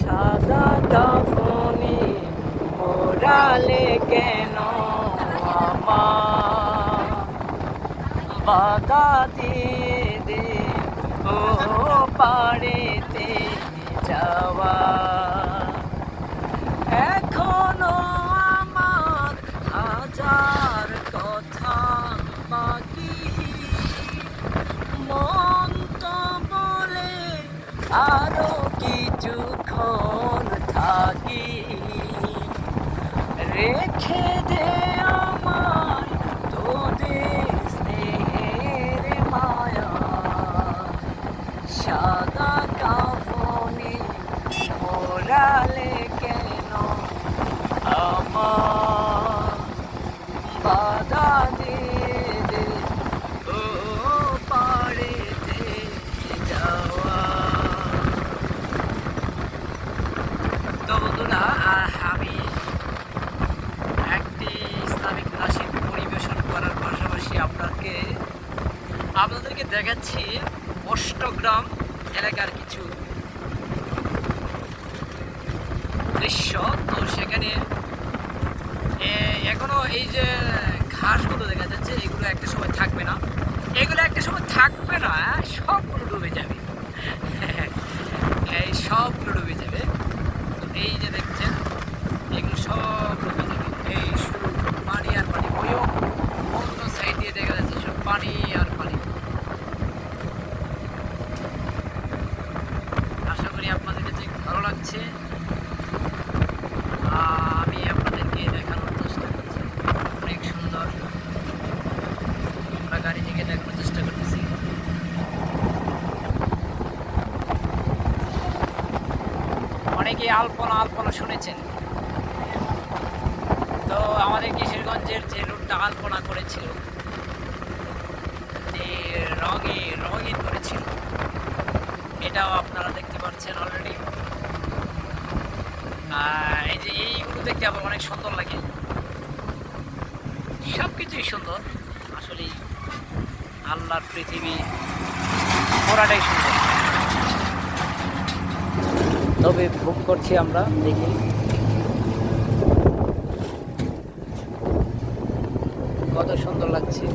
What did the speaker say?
সাদা কাফনে মোড়ালে কেন আমার বাধা দিয়ে দে ও পাড়েতে যাওয়া এখনো আমার হাজার কথা বাকি মন তো বলে আরো কিছুক্ষণ থাকি রেখে দে আমায় তোদের স্নেহের মায়া সাদা কাফনে মোড়ালে কেন আমার বাধা দিয়ে দে ও পাড়েতে যাওয়া। তো বন্ধুরা আমি একটি ইসলামিক নাশিদ পরিবেশন করার পাশাপাশি আপনাদেরকে দেখাচ্ছি অষ্টগ্রাম এলাকার কিছু দৃশ্য। তো সেখানে এখনো এই যে ঘাসগুলো দেখা যাচ্ছে এগুলো একটা সময় থাকবে না, সবগুলো ডুবে যাবে। এই সবগুলো ডুবে যাবে। তো এই যে দেখছেন এগুলো সব ডুবে যাবে। এই শুরু পানি আর পানি, ওইও অন্য সাইড দিয়ে দেখা যাচ্ছে সব পানি আর পানি। আশা করি আপনাদের কাছে ভালো লাগছে। আমি আপনাদেরকে দেখানোর চেষ্টা করছি, অনেক সুন্দর। আমরা গাড়ি থেকে দেখানোর চেষ্টা করতেছি। অনেকে আলপনা আলপনা শুনেছেন। তো আমাদের কিশোরগঞ্জের যে রুটটা আলপনা করেছিল, যে রঙিন করেছিল, এটাও আপনারা দেখতে পাচ্ছেন অলরেডি। এই যে এইগুলো দেখতে আবার অনেক সুন্দর লাগে। সব কিছুই সুন্দর, আসলে আল্লাহর পৃথিবী পুরাটাই সুন্দর। তবে ভোগ করছি আমরা, দেখি কত সুন্দর লাগছে।